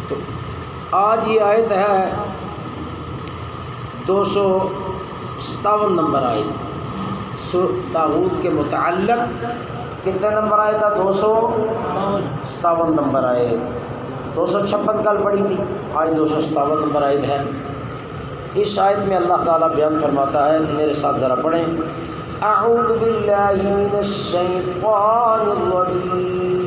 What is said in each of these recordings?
تو آج یہ آیت ہے 257 نمبر آیت طاغوت کے متعلق. کتنے نمبر آیت ہے؟ 257 نمبر آیت. 256 کل پڑھی تھی، آج 257 نمبر آیت ہے. اس آیت میں اللہ تعالیٰ بیان فرماتا ہے، میرے ساتھ ذرا پڑھیں. اعوذ باللہ من الشیطان الرجیم.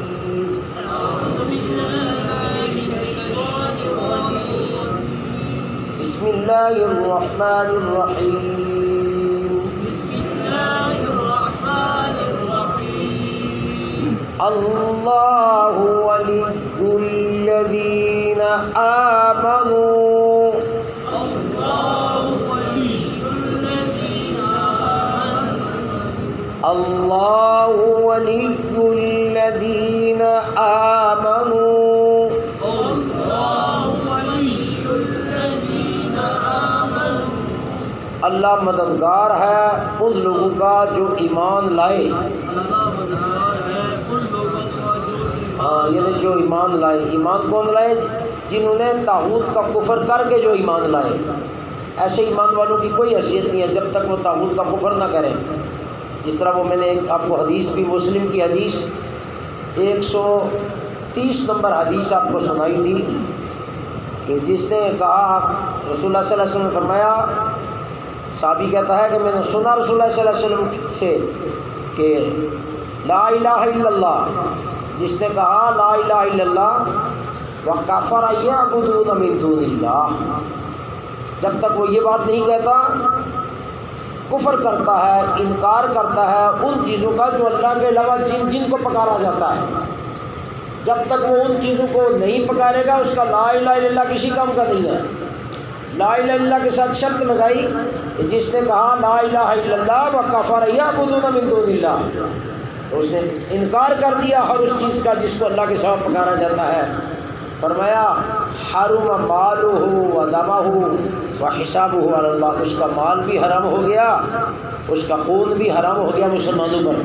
بسم اللہ الرحمن الرحیم. اللہ ولی الذین آمنوا. اللہ ولی الذین آمنوا. اللہ مددگار ہے ان لوگوں کا جو ایمان لائے. ہاں، یعنی جو ایمان لائے. ایمان کون لائے؟ جنہوں نے طاغوت کا کفر کر کے جو ایمان لائے. ایسے ایمان والوں کی کوئی حیثیت نہیں ہے جب تک وہ طاغوت کا کفر نہ کریں. جس طرح وہ میں نے ایک آپ کو حدیث بھی، مسلم کی حدیث 130 نمبر حدیث آپ کو سنائی تھی کہ جس نے کہا، رسول اللہ صلی اللہ علیہ وسلم نے فرمایا، صحابی کہتا ہے کہ میں نے سنا رسول اللہ صلی اللہ علیہ وسلم سے کہ لا الہ الا اللہ، جس نے کہا لا الہ الا اللہ وکفر یعبدون من دون اللہ، جب تک وہ یہ بات نہیں کہتا، کفر کرتا ہے، انکار کرتا ہے ان چیزوں کا جو اللہ کے علاوہ جن کو پکارا جاتا ہے، جب تک وہ ان چیزوں کو نہیں پکارے گا اس کا لا الہ الا اللہ کسی کام کا نہیں ہے. لا الہ الا اللہ کے ساتھ شرط لگائی کہ جس نے کہا لا الہ الا اللہ وکفر یعبدون من دون اللہ، اس نے انکار کر دیا ہر اس چیز کا جس کو اللہ کے سوا پکارا جاتا ہے. فرمایا حرم مالہ و دمہ و حسابہ علی اللہ، اس کا مال بھی حرام ہو گیا، اس کا خون بھی حرام ہو گیا مسلمانوں پر.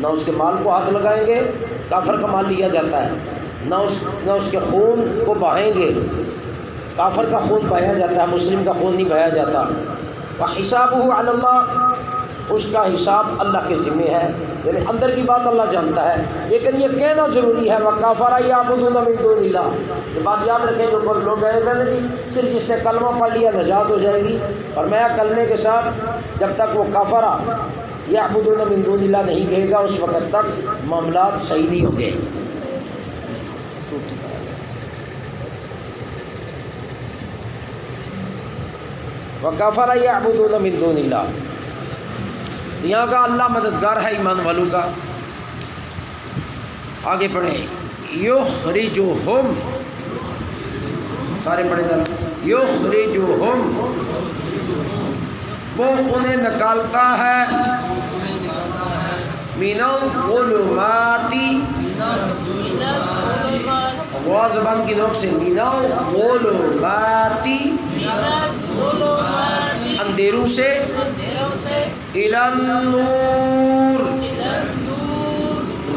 نہ اس کے مال کو ہاتھ لگائیں گے، کافر کا مال لیا جاتا ہے، نہ اس کے خون کو بہائیں گے، کافر کا خون بہایا جاتا ہے، مسلم کا خون نہیں بہایا جاتا. وحسابہ علی اللہ، اس کا حساب اللہ کے ذمہ ہے، یعنی اندر کی بات اللہ جانتا ہے، لیکن یہ کہنا ضروری ہے وکفر یعبدون من دون اللہ. یہ بات یاد رکھیں جو لوگ کہتے ہیں کہ صرف جس نے کلمہ پڑھ لیا نجات ہو جائے گی، اور میں کلمے کے ساتھ جب تک وہ کفر یعبدون من دون اللہ نہیں کہے گا اس وقت تک معاملات صحیح نہیں ہوں گے. وکفر یعبدون من دون اللہ، یہاں کا اللہ مددگار ہے ایمان والوں کا. آگے پڑھیں. یخرجہم، سارے پڑھیں ذرا. یخرجہم، وہ انہیں نکالتا ہے من الظلمات، غوا زبان کی نوک سے، من الظلمات، اندھیروں سے، الی النور،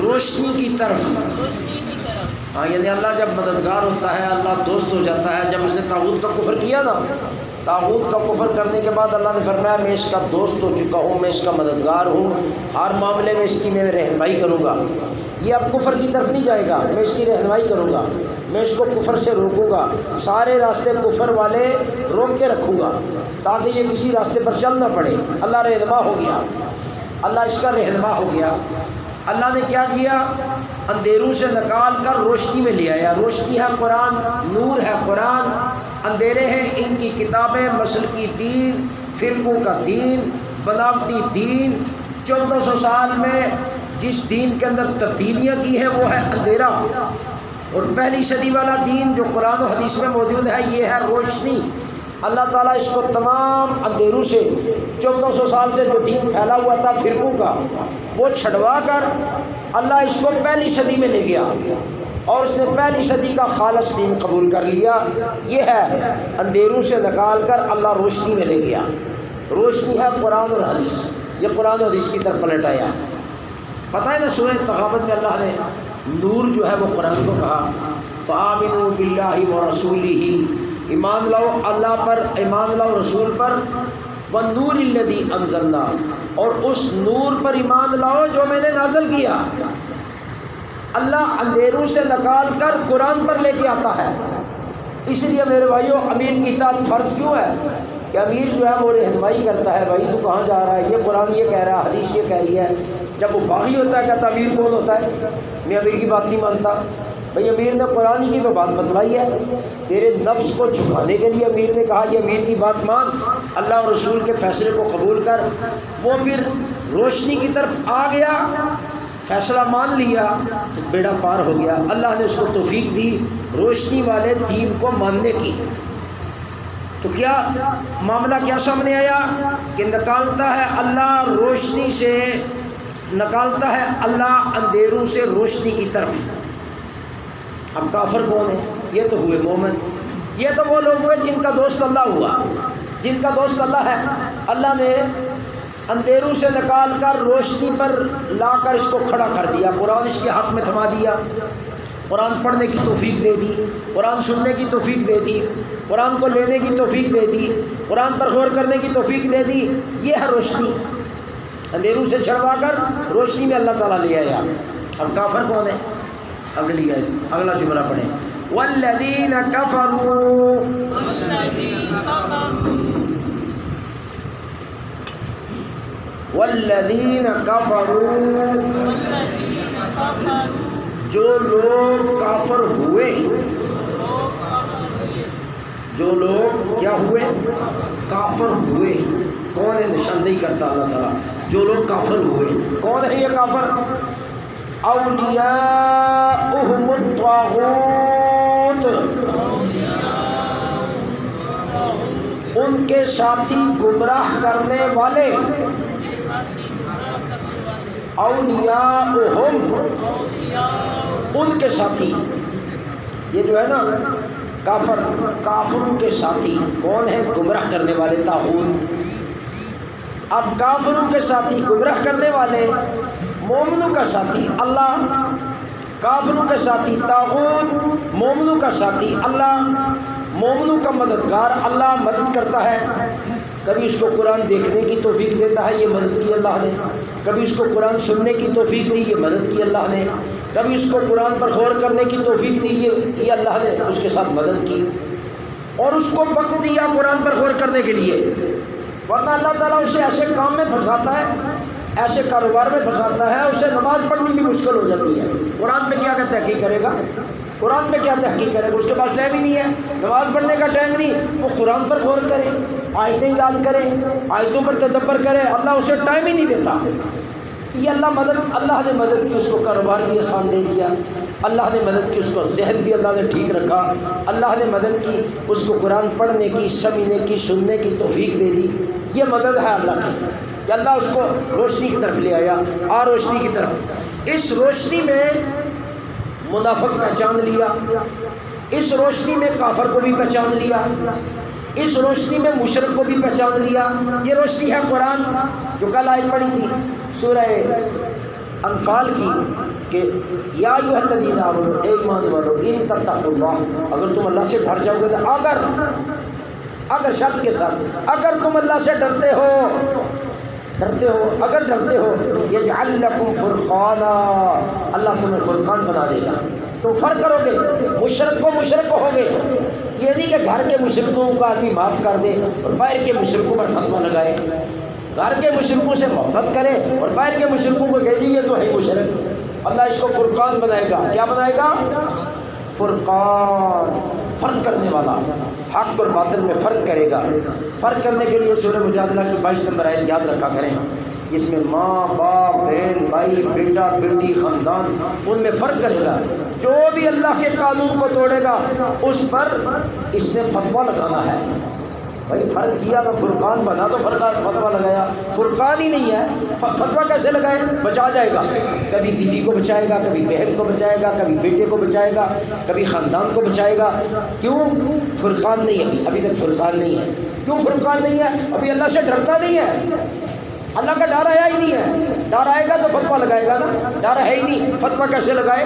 روشنی کی طرف. ہاں، یعنی اللہ جب مددگار ہوتا ہے، اللہ دوست ہو جاتا ہے. جب اس نے طاغوت کا کفر کیا نا، طاغوت کا کفر کرنے کے بعد اللہ نے فرمایا میں اس کا دوست ہو چکا ہوں، میں اس کا مددگار ہوں، ہر معاملے میں اس کی میں رہنمائی کروں گا. یہ اب کفر کی طرف نہیں جائے گا، میں اس کی رہنمائی کروں گا، میں اس کو کفر سے روکوں گا، سارے راستے کفر والے روک کے رکھوں گا تاکہ یہ کسی راستے پر چل نہ پڑے. اللہ رہنما ہو گیا، اللہ اس کا رہنما ہو گیا. اللہ نے کیا کیا؟ اندھیروں سے نکال کر روشنی میں لے آیا. روشنی ہے قرآن، نور ہے قرآن، اندھیرے ہیں ان کی کتابیں، مسلکی دین، فرقوں کا دین، بناوٹی دین. 1400 سال میں جس دین کے اندر تبدیلیاں کی ہیں وہ ہے اندھیرا، اور پہلی صدی والا دین جو قرآن و حدیث میں موجود ہے یہ ہے روشنی. اللہ تعالیٰ اس کو تمام اندھیروں سے 1400 سال سے جو دین پھیلا ہوا تھا فرقوں کا وہ چھڑوا کر اللہ اس کو پہلی صدی میں لے گیا، اور اس نے پہلی صدی کا خالص دین قبول کر لیا. یہ ہے اندھیروں سے نکال کر اللہ روشنی میں لے گیا. روشنی ہے قرآن اور حدیث، یہ قرآن و حدیث کی طرف پلٹ آیا. پتہ ہے نا سورہ تغابن میں اللہ نے نور جو ہے وہ قرآن کو کہا، فآمنوا باللہ ورسولہ، ایمان لاؤ اللہ پر، ایمان لاؤ رسول پر، والنور الذی انزلنا، اور اس نور پر ایمان لاؤ جو میں نے نازل کیا۔ اللہ اندھیروں سے نکال کر قرآن پر لے کے آتا ہے۔ اس لیے میرے بھائیوں امیر کی اطاعت فرض کیوں ہے کہ امیر جو ہے وہ رہنمائی کرتا ہے، بھائی تو کہاں جا رہا ہے، یہ قرآن یہ کہہ رہا ہے، حدیث یہ کہہ رہی ہے۔ جب وہ باغی ہوتا ہے کہتا امیر کون ہوتا ہے، میں امیر کی بات نہیں مانتا۔ بھائی امیر نے قرآن کی تو بات بتلائی ہے، تیرے نفس کو جھکانے کے لیے امیر نے کہا یہ امیر کی بات مان، اللہ اور رسول کے فیصلے کو قبول کر۔ وہ پھر روشنی کی طرف آ گیا، فیصلہ مان لیا تو بیڑا پار ہو گیا۔ اللہ نے اس کو توفیق دی روشنی والے دین کو ماننے کی۔ تو کیا معاملہ کیا سامنے آیا کہ نکالتا ہے اللہ روشنی سے، نکالتا ہے اللہ اندھیروں سے روشنی کی طرف۔ اب کافر کون ہے؟ یہ تو ہوئے مومن، یہ تو وہ لوگ ہوئے جن کا دوست اللہ ہوا، جن کا دوست اللہ ہے۔ اللہ نے اندھیروں سے نکال کر روشنی پر لا کر اس کو کھڑا کر دیا، قرآن اس کے حق میں تھما دیا، قرآن پڑھنے کی توفیق دے دی، قرآن سننے کی توفیق دے دی، قرآن کو لینے کی توفیق دے دی، قرآن پر غور کرنے کی توفیق دے دی۔ یہ ہے روشنی، اندھیروں سے چھڑوا کر روشنی میں اللہ تعالیٰ لے آیا۔ اب کافر کون ہے؟ اگلی ہے، اگلا جملہ پڑھیں، والذین کفروا، والذین کفروا، جو لوگ کافر ہوئے، جو لوگ کیا ہوئے؟ کافر ہوئے۔ کون ہے؟ نشاندہی کرتا اللہ تعالیٰ، جو لوگ کافر ہوئے۔ کون ہے یہ کافر؟ اولیاؤہم الطاغوت، ان کے ساتھی گمراہ کرنے والے، اولیاؤہم، ان کے ساتھی۔ یہ جو ہے نا کافر، کافروں کے ساتھی کون ہے؟ گمراہ کرنے والے، طاغوت۔ اب کافروں کے ساتھی گمراہ کرنے والے، مومنوں کا ساتھی اللہ، کافروں کے ساتھی طاغوت، مومنوں کا ساتھی اللہ، مومنوں کا مددگار اللہ مدد کرتا ہے۔ کبھی اس کو قرآن دیکھنے کی توفیق دیتا ہے، یہ مدد کی اللہ نے۔ کبھی اس کو قرآن سننے کی توفیق دی، یہ مدد کی اللہ نے۔ کبھی اس کو قرآن پر غور کرنے کی توفیق دی، یہ اللہ نے اس کے ساتھ مدد کی، اور اس کو وقت دیا قرآن پر غور کرنے کے لیے۔ ورنہ اللہ تعالیٰ اسے ایسے کام میں پھنساتا ہے، ایسے کاروبار میں پھنساتا ہے، اسے نماز پڑھنی بھی مشکل ہو جاتی ہے۔ قرآن پہ کیا تحقیق کرے گا؟ قرآن پہ کیا تحقیق کرے گا؟ اس کے پاس ٹائم ہی نہیں ہے، نماز پڑھنے کا ٹائم نہیں، وہ قرآن پر غور کرے، آیتیں یاد کرے، آیتوں پر تدبر کرے، اللہ اسے ٹائم ہی نہیں دیتا۔ تو یہ اللہ نے مدد کی، اس کو کاروبار بھی آسان دے دیا، اللہ نے مدد کی، اس کو ذہن بھی اللہ نے ٹھیک رکھا، اللہ نے مدد کی، اس کو قرآن پڑھنے کی، سمجھنے کی، سننے کی توفیق دے دی۔ یہ مدد ہے اللہ کی کہ اللہ اس کو روشنی کی طرف لے آیا، روشنی کی طرف۔ اس روشنی میں منافق پہچان لیا، اس روشنی میں کافر کو بھی پہچان لیا، اس روشنی میں مشرک کو بھی پہچان لیا۔ یہ روشنی ہے قرآن، جو کل آیت پڑھی تھی سورہ انفال کی کہ یا ایھا الذین آمنوا، اے ایمان والو، ان تتقوا اللہ، اگر تم اللہ سے ڈر جاؤ گے نا، اگر شرط کے ساتھ، اگر تم اللہ سے ڈرتے ہو، اگر ڈرتے ہو، یجعل لکم فرقانا، اللہ تمہیں فرقان بنا دے گا، تم فرق کرو گے، مشرک کو مشرک ہو گے۔ یہ نہیں کہ گھر کے مشرکوں کو آدمی معاف کر دے اور باہر کے مشرکوں پر فتویٰ لگائے، گھر کے مشرکوں سے محبت کرے اور باہر کے مشرکوں کو کہہ یہ تو ہے مشرک۔ اللہ اس کو فرقان بنائے گا۔ کیا بنائے گا؟ فرقان، فرق کرنے والا، حق اور باطل میں فرق کرے گا۔ فرق کرنے کے لیے سورہ مجادلہ کی 22 نمبر آیت یاد رکھا کریں، جس میں ماں باپ، بہن بھائی، بیٹا بیٹی، خاندان، ان میں فرق کرے گا۔ جو بھی اللہ کے قانون کو توڑے گا اس پر اس نے فتویٰ لگانا ہے۔ بھائی فرق کیا تو فرقان بنا، تو فتویٰ لگایا، فرقان ہی نہیں ہے، فتویٰ کیسے لگائے؟ بچا جائے گا، کبھی بیوی کو بچائے گا، کبھی بہن کو بچائے گا، کبھی بیٹے کو بچائے گا، کبھی خاندان کو بچائے گا۔ کیوں؟ فرقان نہیں، ابھی تک فرقان نہیں ہے۔ کیوں فرقان نہیں ہے؟ ابھی اللہ سے ڈرتا نہیں ہے، اللہ کا ڈر آیا ہی نہیں ہے۔ ڈر آئے گا تو فتویٰ لگائے گا نا، ڈر ہے ہی نہیں، فتویٰ کیسے لگائے؟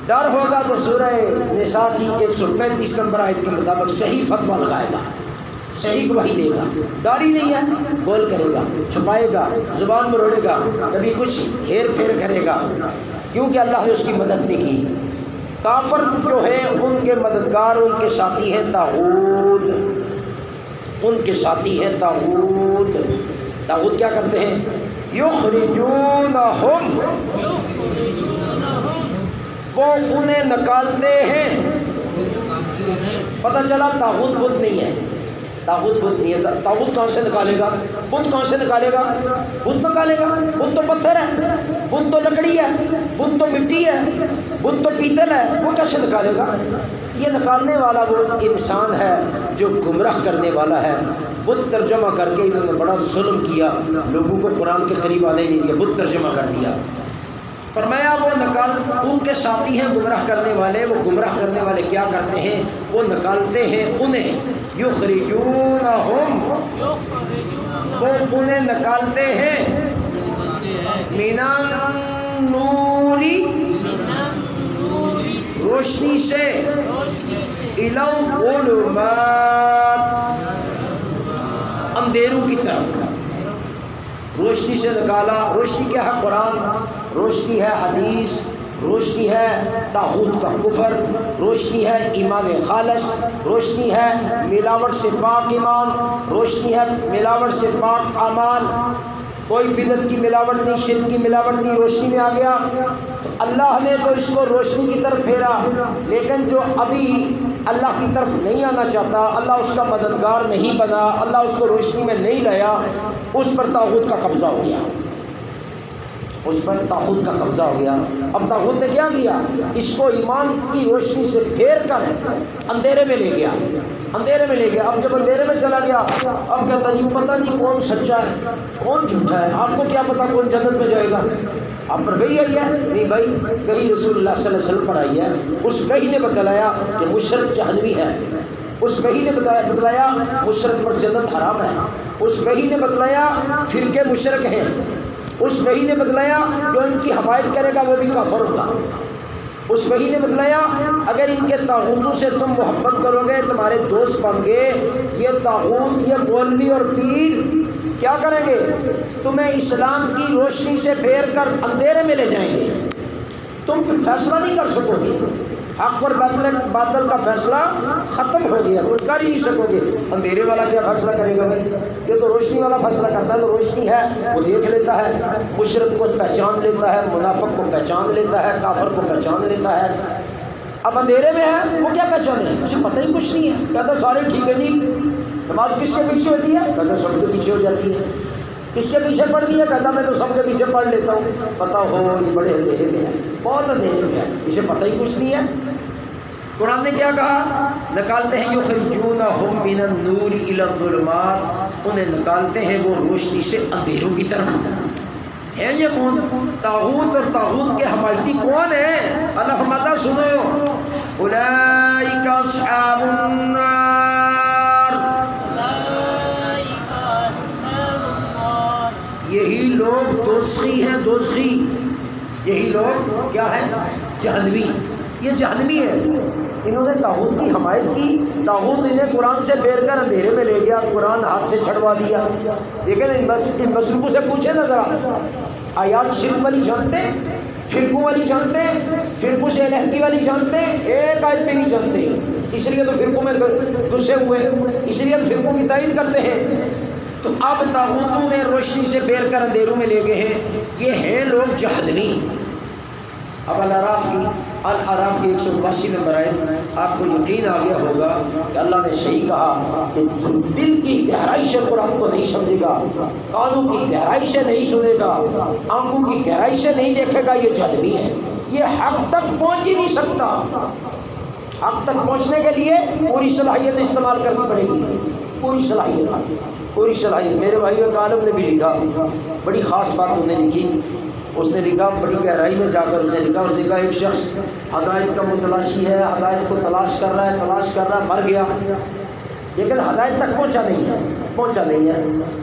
ڈر ہوگا تو سورہ نساء کی 135 نمبر آیت کے مطابق صحیح فتویٰ لگائے گا، صحیح گواہی دے گا۔ ڈر ہی نہیں ہے، بول کرے گا، چھپائے گا، زبان میں روڑے گا، کبھی کچھ ہیر پھیر کرے گا، کیونکہ اللہ نے اس کی مدد نہیں کی۔ کافر جو ہے ان کے مددگار، ان کے ساتھی ہیں طاغوت، ان کے ساتھی ہیں طاغوت۔ طاغوت کیا کرتے ہیں؟ یخرجونہم، وہ انہیں نکالتے ہیں۔ پتہ چلا طاغوت بت نہیں ہے، طاغوت بت نہیں ہے۔ طاغوت کہاں سے نکالے گا؟ بت کہاں سے نکالے گا؟ بت نکالے گا؟ بت تو پتھر ہے، بت تو لکڑی ہے، بت تو مٹی ہے، بت تو پیتل ہے، وہ کیسے نکالے گا؟ یہ نکالنے والا وہ انسان ہے جو گمراہ کرنے والا ہے۔ بت ترجمہ کر کے انہوں نے بڑا ظلم کیا، لوگوں کو قرآن کے قریب آنے نہیں دیا، بت ترجمہ کر دیا۔ فرمایا وہ ان کے ساتھی ہیں گمراہ کرنے والے۔ وہ گمراہ کرنے والے کیا کرتے ہیں؟ وہ نکالتے ہیں انہیں، یخرجونہم، وہ انہیں نکالتے ہیں، من النور، روشنی سے، الی الظلمات، اندھیروں کی طرف۔ روشنی سے نکالا، روشنی کیا ہے؟ قرآن، روشنی ہے حدیث، روشنی ہے طاغوت کا کفر، روشنی ہے ایمان خالص، روشنی ہے ملاوٹ سے پاک ایمان، روشنی ہے ملاوٹ سے پاک اعمال، کوئی بدعت کی ملاوٹ نہیں، شرک کی ملاوٹ نہیں، روشنی میں آ گیا۔ تو اللہ نے تو اس کو روشنی کی طرف پھیرا، لیکن جو ابھی اللہ کی طرف نہیں آنا چاہتا، اللہ اس کا مددگار نہیں بنا، اللہ اس کو روشنی میں نہیں لایا، اس پر طاغوت کا قبضہ ہو گیا، اس پر طاغوت کا قبضہ ہو گیا۔ اب طاغوت نے کیا کیا؟ اس کو ایمان کی روشنی سے پھیر کر اندھیرے میں لے گیا، اندھیرے میں لے گیا۔ اب جب اندھیرے میں چلا گیا، اب کہتا جی پتہ نہیں کون سچا ہے کون جھوٹا ہے، آپ کو کیا پتہ کون جنت میں جائے گا؟ آپ پر وہی آئی ہے؟ نہیں بھائی، وہی رسول اللہ صلی اللہ علیہ وسلم پر آئی ہے۔ اس وحی نے بتلایا کہ مشرک جہنمی ہے، اس وحی نے بتلایا مشرک پر جنت حرام ہے، اس وحی نے بتلایا فرقے مشرک ہیں، اس وحی نے بتلایا جو ان کی حمایت کرے گا وہ بھی کافر ہوگا، اس وحی نے بتلایا اگر ان کے طاغوتوں سے تم محبت کرو گے، تمہارے دوست بن گے، یہ طاغوت، یہ مولوی اور پیر کیا کریں گے؟ تمہیں اسلام کی روشنی سے پھیر کر اندھیرے میں لے جائیں گے، تم پھر فیصلہ نہیں کر سکو گے، حق اور باطل کا فیصلہ ختم ہو گیا، تم کر ہی نہیں سکو گے۔ اندھیرے والا کیا فیصلہ کرے گا بھائی؟ یہ تو روشنی والا فیصلہ کرتا ہے، تو روشنی ہے وہ دیکھ لیتا ہے، مشرک کو پہچان لیتا ہے، منافق کو پہچان لیتا ہے، کافر کو پہچان لیتا ہے۔ اب اندھیرے میں ہے، وہ کیا پہچانے؟ اسے پتہ ہی کچھ نہیں ہے، کہتا سارے ٹھیک ہے جی۔ نماز کس کے پیچھے ہوتی ہے؟ کہتا سب کے پیچھے ہو جاتی ہے۔ کس کے پیچھے پڑھ دی ہے؟ کہتا میں تو سب کے پیچھے پڑھ لیتا ہوں۔ پتہ ہو یہ بڑے اندھیرے میں ہے، بہت اندھیرے میں ہے، اسے پتہ ہی کچھ نہیں ہے۔ قرآن نے کیا کہا؟ نکالتے ہیں یخرجونہم من النور الی الظلمات، انہیں نکالتے ہیں وہ روشنی سے اندھیروں کی طرف۔ ہے یہ کون؟ طاغوت، اور طاغوت کے حمایتی کون ہیں؟ اللہ فرماتا سنو، اولئک اصحاب النار، یہی لوگ دوزخی ہیں، دوزخی، یہی لوگ کیا ہیں؟ جہنمی، یہ جہنمی ہے۔ انہوں نے طاغوت کی حمایت کی، طاغوت انہیں قرآن سے پھیر کر اندھیرے میں لے گیا، قرآن ہاتھ سے چھڑوا دیا۔ لیکن ان مشرکوں سے پوچھے نا ذرا، آیات شرک والی جانتے، فرقوں والی جانتے، فرقوں سے علیحدگی والی جانتے؟ ایک آیت بھی نہیں جانتے، اس لیے تو فرقوں میں گھسے ہوئے، اس لیے تو فرقوں کی تائید کرتے ہیں۔ تو اب طاغوتوں نے روشنی سے پھیر کر اندھیروں میں لے گئے ہیں، یہ ہیں لوگ جہنمی۔ اب الاعراف کی 182 نمبر ہے۔ آپ کو یقین آ گیا ہوگا کہ اللہ نے صحیح کہا کہ دل کی گہرائی سے قرآن کو نہیں سمجھے گا، کانوں کی گہرائی سے نہیں سنے گا، آنکھوں کی گہرائی سے نہیں دیکھے گا، یہ جہنمی ہے، یہ حق تک پہنچ ہی نہیں سکتا۔ حق تک پہنچنے کے لیے پوری صلاحیت استعمال کرنی پڑے گی، پوری صلاحیت۔ میرے بھائیو ایک عالم نے بھی لکھا، بڑی خاص بات انہوں نے لکھی، اس نے لکھا بڑی گہرائی میں جا کر اس نے کہا ایک شخص ہدایت کا متلاشی ہے، ہدایت کو تلاش کر رہا ہے، مر گیا، لیکن ہدایت تک پہنچا نہیں ہے۔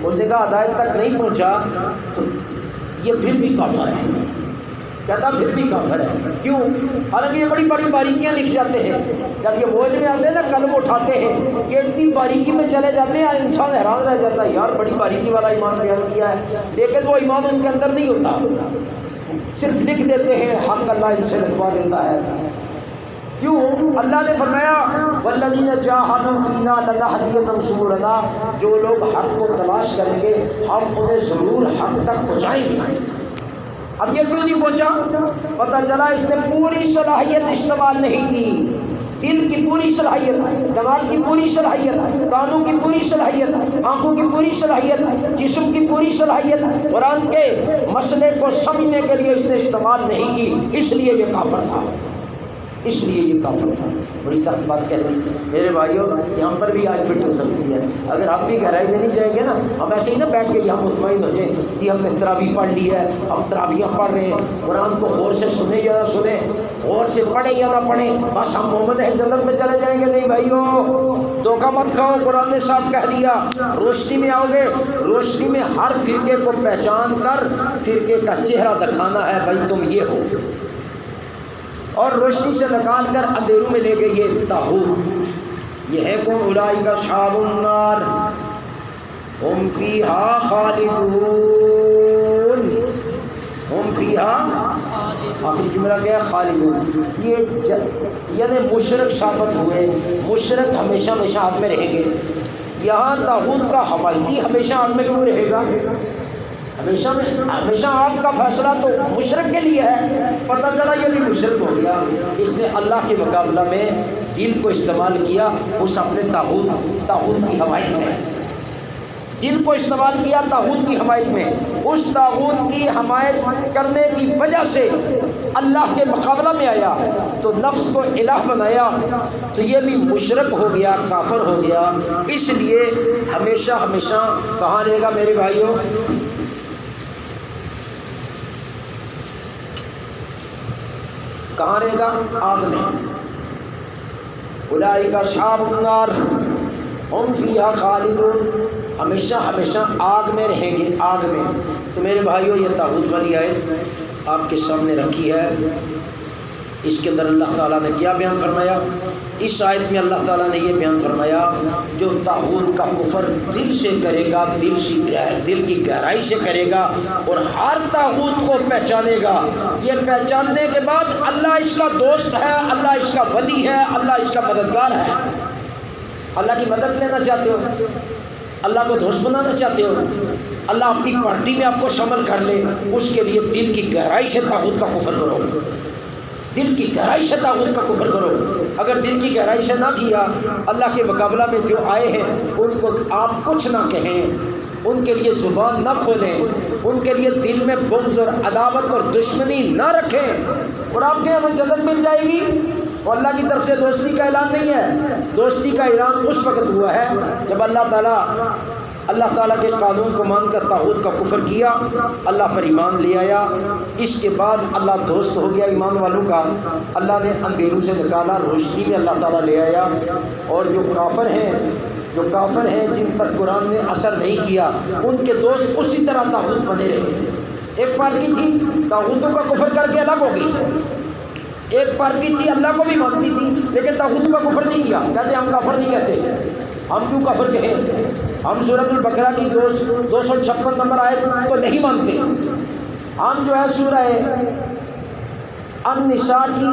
اس نے کہا ہدایت تک نہیں پہنچا تو یہ پھر بھی کافر ہے، کہتا پھر بھی کافر ہے. کیوں؟ حالانکہ یہ بڑی بڑی باریکیاں لکھ جاتے ہیں. جب یہ موج میں آتے ہیں نا قلم اٹھاتے ہیں کہ اتنی باریکی میں چلے جاتے ہیں انسان حیران رہ جاتا ہے یار بڑی باریکی والا ایمان بیان کیا ہے، لیکن وہ ایمان ان کے اندر نہیں ہوتا، صرف لکھ دیتے ہیں. حق اللہ ان سے لکھوا دیتا ہے. کیوں؟ اللہ نے فرمایا والذین جاہدوا فینا لنہدینہم سبلنا، جو لوگ حق کو تلاش کریں گے ہم انہیں ضرور حق تک پہنچائیں گے. اب یہ کیوں نہیں پہنچا؟ پتہ چلا اس نے پوری صلاحیت استعمال نہیں کی. دل کی پوری صلاحیت، دماغ کی پوری صلاحیت، کانوں کی پوری صلاحیت، آنکھوں کی پوری صلاحیت، جسم کی پوری صلاحیت قرآن کے مسئلے کو سمجھنے کے لیے اس نے استعمال نہیں کی، اس لیے یہ کافر تھا. اس لیے یہ کافر تھا. بڑی سخت بات کہہ دی میرے بھائیوں، یہ ہم پر بھی آج فٹ ہو سکتی ہے. اگر ہم بھی گہرائی میں نہیں جائیں گے نا، ہم ایسے ہی نہ بیٹھ کے یہاں مطمئن ہو جائیں کہ ہم نے تراویح پڑھ لی ہے، ہم تراویح پڑھ رہے ہیں، قرآن کو غور سے سنیں یا نہ سنیں، غور سے پڑھیں یا نہ پڑھیں، بس ہم محمد ہے جنت میں چلے جائیں گے. نہیں بھائیوں، دھوکہ مت کھاؤ. قرآن نے صاف کہہ دیا روشنی میں آؤ گے، روشنی میں ہر فرقے کو پہچان کر فرقے کا چہرہ دکھانا ہے بھائی تم یہ ہو، اور روشنی سے نکال کر اندھیروں میں لے گئے یہ طاغوت. یہ ہے کون؟ اولئک اصحاب النار ہم فیہا خالدون. ہم فیہا، آخری جملہ کیا ہے؟ خالدون. یہ یعنی مشرک ثابت ہوئے، مشرک ہمیشہ ہمیشہ آگ میں رہیں گے. یہاں طاغوت کا حمایتی ہمیشہ آگ میں کیوں رہے گا؟ ہمیشہ آگ کا فیصلہ تو مشرک کے لیے ہے. پتہ چلا یہ بھی مشرک ہو گیا. اس نے اللہ کے مقابلہ میں دل کو استعمال کیا، اس اپنے طاغوت کی حمایت میں. دل کو استعمال کیا طاغوت کی حمایت میں. اس طاغوت کی حمایت کرنے کی وجہ سے اللہ کے مقابلہ میں آیا تو نفس کو الہ بنایا، تو یہ بھی مشرک ہو گیا، کافر ہو گیا. اس لیے ہمیشہ ہمیشہ کہاں رہے گا میرے بھائیوں؟ کہاں رہے گا؟ آگ میں. اولئک اصحاب النار ہم فیہا خالدون. ہمیشہ ہمیشہ آگ میں رہیں گے، آگ میں. تو میرے بھائیوں یہ طاغوت والی آیت آپ کے سامنے رکھی ہے. اس کے اندر اللہ تعالیٰ نے کیا بیان فرمایا؟ اس آیت میں اللہ تعالیٰ نے یہ بیان فرمایا جو طاغوت کا کفر دل سے کرے گا، دل کی گہرائی سے کرے گا اور ہر طاغوت کو پہچانے گا. یہ پہچاننے کے بعد اللہ اس کا دوست ہے، اللہ اس کا ولی ہے، اللہ اس کا مددگار ہے. اللہ کی مدد لینا چاہتے ہو؟ اللہ کو دوست بنانا چاہتے ہو؟ اللہ اپنی پارٹی میں آپ کو شامل کر لے، اس کے لیے دل کی گہرائی سے طاغوت کا کفر کرو. دل کی گہرائی سے طاغوت کا کفر کرو. اگر دل کی گہرائی سے نہ کیا، اللہ کے مقابلہ میں جو آئے ہیں ان کو آپ کچھ نہ کہیں، ان کے لیے زبان نہ کھولیں، ان کے لیے دل میں بغض اور عداوت اور دشمنی نہ رکھیں، اور آپ کے ہمیں جنت مل جائے گی. اور اللہ کی طرف سے دوستی کا اعلان نہیں ہے. دوستی کا اعلان اس وقت ہوا ہے جب اللہ تعالیٰ کے قانون کو مان کر طاغوت کا کفر کیا، اللہ پر ایمان لے آیا. اس کے بعد اللہ دوست ہو گیا ایمان والوں کا. اللہ نے اندھیروں سے نکالا، روشنی میں اللہ تعالیٰ لے آیا. اور جو کافر ہیں جن پر قرآن نے اثر نہیں کیا، ان کے دوست اسی طرح طاغوت بنے رہے. ایک پارٹی تھی طاغوتوں کا کفر کر کے الگ ہو گئی، ایک پارٹی تھی اللہ کو بھی مانتی تھی لیکن طاغوتوں کا کفر نہیں کیا. کہتے ہم کافر نہیں کہتے. ہم کیوں کافر کہیں؟ ہم سورۃ البقرہ کی 256 نمبر آیت کو نہیں مانتے. ہم جو ہے سورہ النساء کی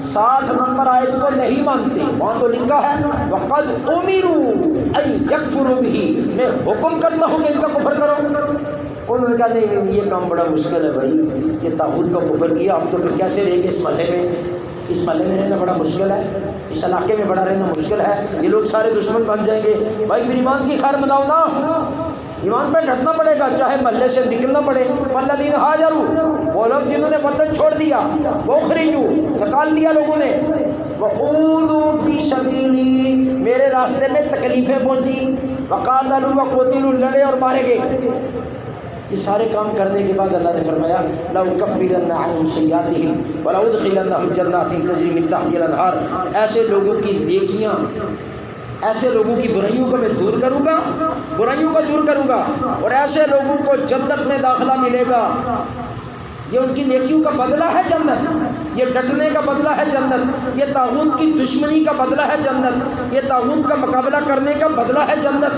60 نمبر آیت کو نہیں مانتے. وہاں تو لکھا ہے وَقَدْ أُمِرُوا أَن يَكْفُرُوا بِهِ، میں حکم کرتا ہوں کہ ان کا کفر کرو. انہوں نے کہا نہیں یہ کام بڑا مشکل ہے بھائی، یہ طاغوت کا کفر کیا، ہم تو پھر کیسے رہیں گے اس محلے میں؟ اس محلے میں رہنا بڑا مشکل ہے، اس علاقے میں بڑا رہنا مشکل ہے، یہ لوگ سارے دشمن بن جائیں گے. بھائی پھر ایمان کی خیر مناؤ نا، ایمان پہ ڈٹنا پڑے گا چاہے محلے سے نکلنا پڑے. فالذین ہاجروا، وہ لوگ جنہوں نے وطن چھوڑ دیا، اخرجوا، نکال دیا لوگوں نے، وَأُوذُوا فِي سَبِيلِي، میرے راستے میں تکلیفیں پہنچی، وَقَاتَلُوا وَقُتِلُوا، لڑے اور مارے گئے. یہ سارے کام کرنے کے بعد اللہ نے فرمایا لَأُكَفِّرَنَّ عَنْهُمْ سَيِّئَاتِهِمْ وَلَأُدْخِلَنَّهُمْ جَنَّاتٍ تَجْرِي مِن تَحْتِهَا الْأَنْهَارُ. ایسے لوگوں کی نیکیاں، ایسے لوگوں کی برائیوں کو میں دور کروں گا، برائیوں کو دور کروں گا، اور ایسے لوگوں کو جنت میں داخلہ ملے گا یہ ان کی نیکیوں کا بدلہ ہے جنت، یہ ڈٹنے کا بدلہ ہے جنت، یہ طاغوت کی دشمنی کا بدلہ ہے جنت، یہ طاغوت کا مقابلہ کرنے کا بدلہ ہے جنت،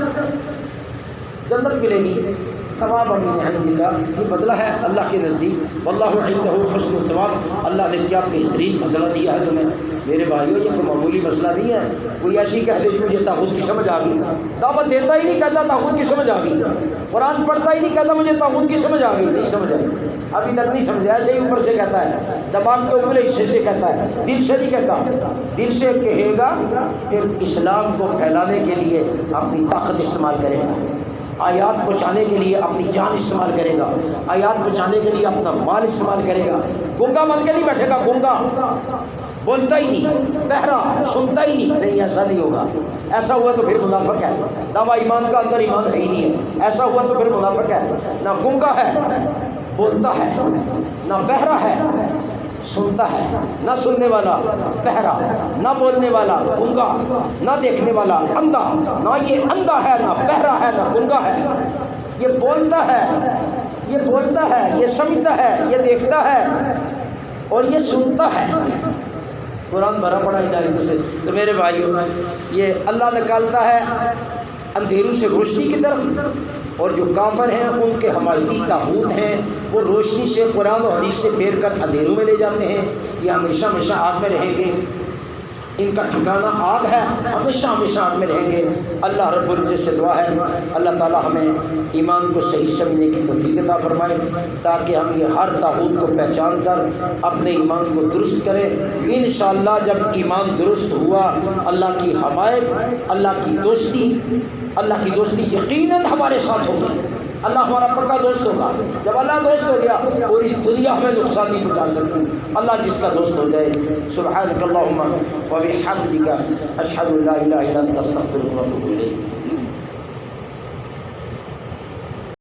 جنت ملے گی ثواب من عند اللہ، یہ بدلہ ہے اللہ کے نزدیک، واللہ عندہ حسن الثواب، اللہ نے کیا بہترین بدلہ دیا ہے تمہیں میرے بھائیو۔ یہ کوئی معمولی مسئلہ نہیں ہے، کوئی ایسی کہہ دے کہ مجھے طاغوت کی سمجھ آ گئی، دعوت دیتا ہی نہیں کہتا طاغوت کی سمجھ آ گئی، قرآن پڑھتا ہی نہیں کہتا مجھے طاغوت کی سمجھ آ گئی، نہیں سمجھ آئی، ابھی تک نہیں سمجھا، ایسے ہی اوپر سے کہتا ہے، دماغ کے اوپر حصے سے کہتا ہے، دل سے نہیں کہتا، دل سے کہے گا پھر اسلام کو پھیلانے کے لیے اپنی طاقت استعمال کرے گا، آیات پہنچانے کے لیے اپنی جان استعمال کرے گا، آیات پہنچانے کے لیے اپنا مال استعمال کرے گا، گنگا بن کے نہیں بیٹھے گا، گنگا بولتا ہی نہیں، بہرا سنتا ہی نہیں، ایسا نہیں ہوگا، ایسا ہوا تو پھر منافق ہے، دعویٰ ایمان کا اندر ایمان ہے ہی نہیں ہے، ایسا ہوا تو پھر منافق ہے، نہ گنگا ہے بولتا ہے، نہ بہرا ہے سنتا ہے، نہ سننے والا بہرا، نہ بولنے والا گنگا، نہ دیکھنے والا اندھا، نہ یہ اندھا ہے نہ بہرا ہے نہ گنگا ہے، یہ بولتا ہے، یہ بولتا ہے، یہ سمجھتا ہے، یہ دیکھتا ہے اور یہ سنتا ہے، قرآن بھرا پڑا ہدایتوں سے۔ تو میرے بھائیوں، یہ اللہ نکالتا ہے اندھیروں سے روشنی کی طرف، اور جو کافر ہیں ان کے حمایتی طاغوت ہیں وہ روشنی سے قرآن و حدیث سے پھیر کر اندھیروں میں لے جاتے ہیں، یہ ہمیشہ ہمیشہ آگ میں رہیں گے، ان کا ٹھکانہ آگ ہے، ہمیشہ ہمیشہ آگ میں رہیں گے۔ اللہ رب العزت سے دعا ہے اللہ تعالی ہمیں ایمان کو صحیح سمجھنے کی توفیق عطا فرمائے، تاکہ ہم یہ ہر طاغوت کو پہچان کر اپنے ایمان کو درست کریں۔ انشاءاللہ جب ایمان درست ہوا، اللہ کی حمایت، اللہ کی دوستی یقیناً ہمارے ساتھ ہوگی، اللہ ہمارا پکا دوست ہوگا۔ جب اللہ دوست ہو گیا پوری دنیا ہمیں نقصان نہیں پہنچا سکتی، اللہ جس کا دوست ہو جائے۔ سبحانک اللہم و بحمدک، اشہد ان لا الہ الا انت، استغفرک و اتوب الیک۔